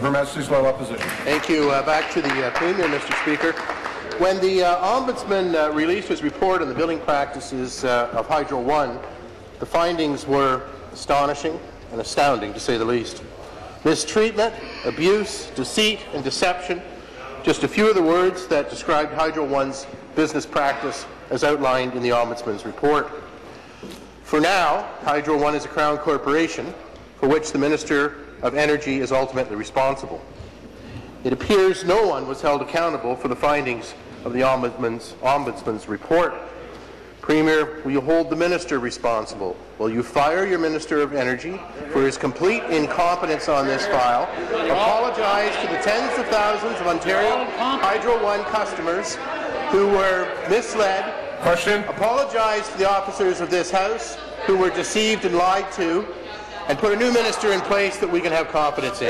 Her Majesty's Loyal Opposition. Thank you. Back to the Premier, Mr. Speaker. When the Ombudsman released his report on the billing practices of Hydro One, the findings were astonishing and astounding, to say the least. Mistreatment, abuse, deceit, and deception, just a few of the words that described Hydro One's business practice as outlined in the Ombudsman's report. For now, Hydro One is a Crown corporation for which the Minister of Energy is ultimately responsible. It appears no one was held accountable for the findings of the Ombudsman's report. Premier, will you hold the Minister responsible? Will you fire your Minister of Energy for his complete incompetence on this file, apologize to the tens of thousands of Ontario Hydro One customers who were misled, Question. apologize to the officers of this House who were deceived and lied to, and put a new minister in place that we can have confidence in?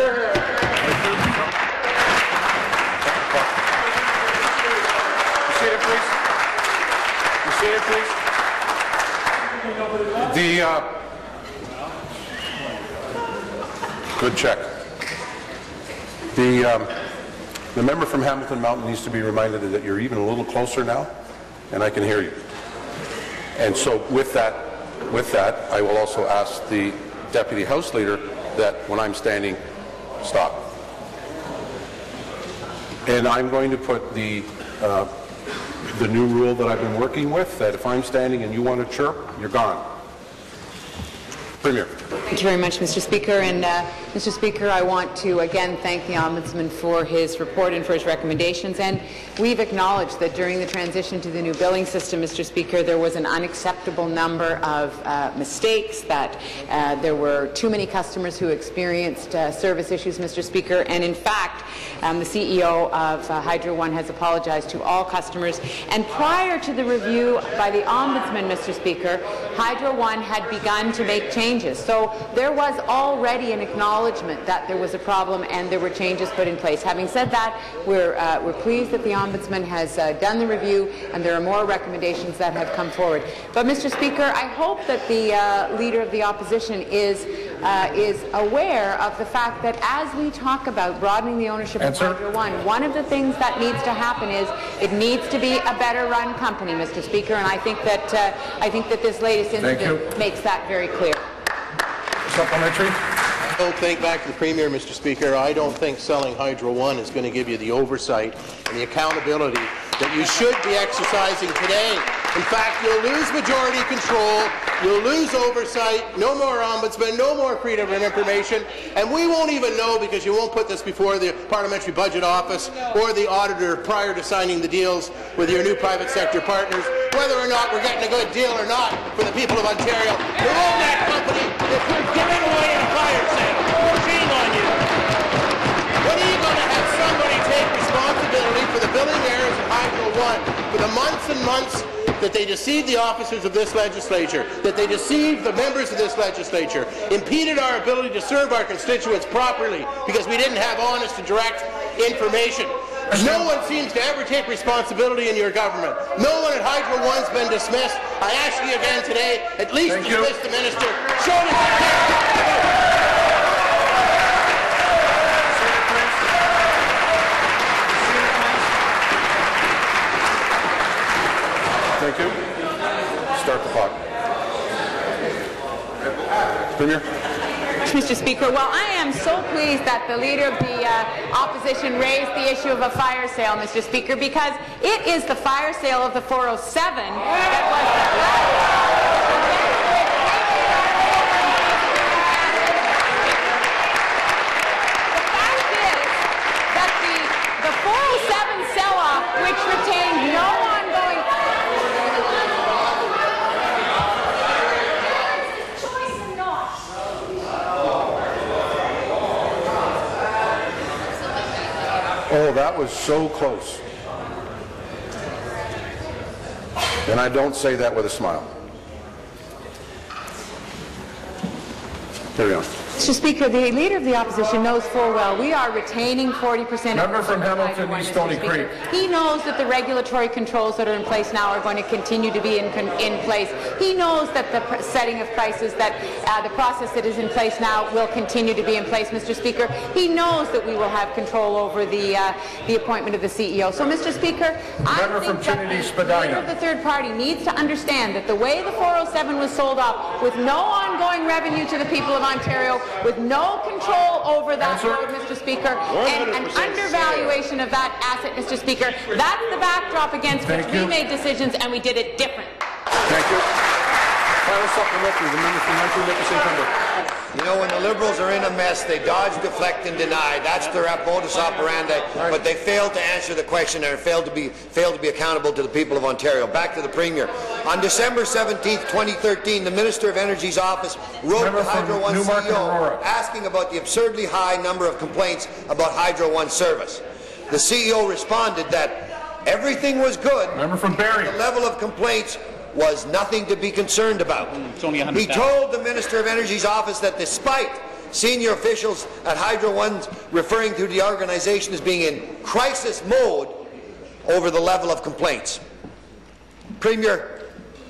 Seated, please. Good check. The member from Hamilton Mountain needs to be reminded that you're even a little closer now, and I can hear you. And so with that, I will also ask the Deputy House Leader that when I'm standing, stop. And I'm going to put the new rule that I've been working with, that if I'm standing and you want to chirp, you're gone. Premier. Thank you very much, Mr. Speaker. And Mr. Speaker, I want to again thank the Ombudsman for his report and for his recommendations. And we've acknowledged that during the transition to the new billing system, Mr. Speaker, there was an unacceptable number of mistakes, that there were too many customers who experienced service issues, Mr. Speaker. And in fact, the CEO of Hydro One has apologized to all customers. And prior to the review by the Ombudsman, Mr. Speaker, Hydro One had begun to make changes. So there was already an acknowledgement that there was a problem and there were changes put in place. Having said that, we're pleased that the Ombudsman has done the review and there are more recommendations that have come forward. But, Mr. Speaker, I hope that the Leader of the Opposition is aware of the fact that as we talk about broadening the ownership of Hydro one of the things that needs to happen is it needs to be a better run company, Mr. Speaker, and I think that this latest incident makes that very clear. Supplementary. I don't think, back to the Premier, Mr. Speaker, I don't think selling Hydro One is going to give you the oversight and the accountability that you should be exercising today. In fact, you'll lose majority control, you'll lose oversight, no more Ombudsman, no more freedom of information, and we won't even know, because you won't put this before the Parliamentary Budget Office or the Auditor prior to signing the deals with your new private sector partners, whether or not we're getting a good deal or not for the people of Ontario who own that company if we're giving away in a fire sale. Shame on you. When are you going to have somebody take responsibility for the billing errors of Hydro One, for the months and months that they deceived the officers of this legislature, that they deceived the members of this legislature, impeded our ability to serve our constituents properly because we didn't have honest and direct information? No one seems to ever take responsibility in your government. No one at Hydro One's been dismissed. I ask you again today, at least dismiss the minister. Show me Thank you. Start the clock. Premier. Mr. Speaker, well, I am so pleased that the Leader of the Opposition raised the issue of a fire sale, Mr. Speaker, because it is the fire sale of the 407 that was the fact is that the 407 sell-off, which retained no ongoing Oh, that was so close. And I don't say that with a smile. Carry on. Mr. Speaker, the Leader of the Opposition knows full well we are retaining 40% Member from Hamilton East Stony Creek. He knows that the regulatory controls that are in place now are going to continue to be in place. He knows that the setting of prices, that the process that is in place now will continue to be in place, Mr. Speaker. He knows that we will have control over the appointment of the CEO. So, Mr. Speaker, I think that the Leader of the third party needs to understand that the way the 407 was sold off, with no ongoing revenue to the people of Ontario, with no control over that road, Mr. Speaker, and an undervaluation of that asset, Mr. Speaker. That's the backdrop against which we made decisions, and we did it different. Thank you. Final supplementary, the member from Metro Nipissing Cumberland. You know, when the Liberals are in a mess, they dodge, deflect and deny. That's their modus operandi, but they failed to answer the question and failed to be accountable to the people of Ontario. Back to the Premier. On December 17th, 2013, the Minister of Energy's office wrote to Hydro One CEO asking about the absurdly high number of complaints about Hydro One service. The CEO responded that everything was good. Member from Barrie. The level of complaints was nothing to be concerned about. He told the Minister of Energy's office that despite senior officials at Hydro One referring to the organization as being in crisis mode over the level of complaints. Premier,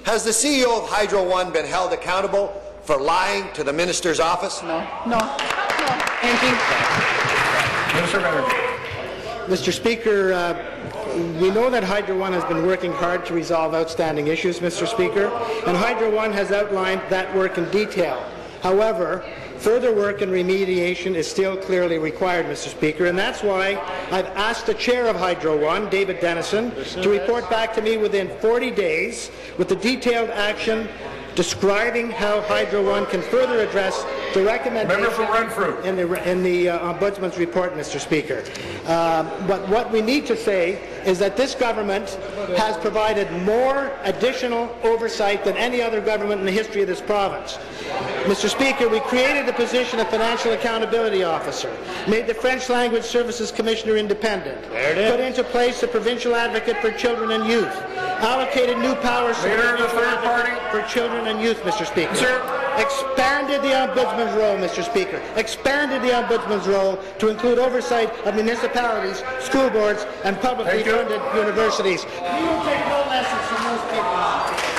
has the CEO of Hydro One been held accountable for lying to the Minister's office? No. Thank you. Minister of Energy. Mr. Speaker, we know that Hydro One has been working hard to resolve outstanding issues, Mr. Speaker, and Hydro One has outlined that work in detail. However, further work and remediation is still clearly required, Mr. Speaker, and that's why I've asked the chair of Hydro One, David Dennison, to report back to me within 40 days with the detailed action describing how Hydro One can further address the recommendation in the Ombudsman's report, Mr. Speaker. But what we need to say is that this government has provided more additional oversight than any other government in the history of this province. Mr. Speaker, we created the position of Financial Accountability Officer, made the French Language Services Commissioner independent, put into place the Provincial Advocate for Children and Youth, allocated new powers to the third party for children and youth, Mr. Speaker. Expanded the Ombudsman's role, Mr. Speaker. Expanded the Ombudsman's role to include oversight of municipalities, school boards, and publicly funded universities. We will take no lessons from those people.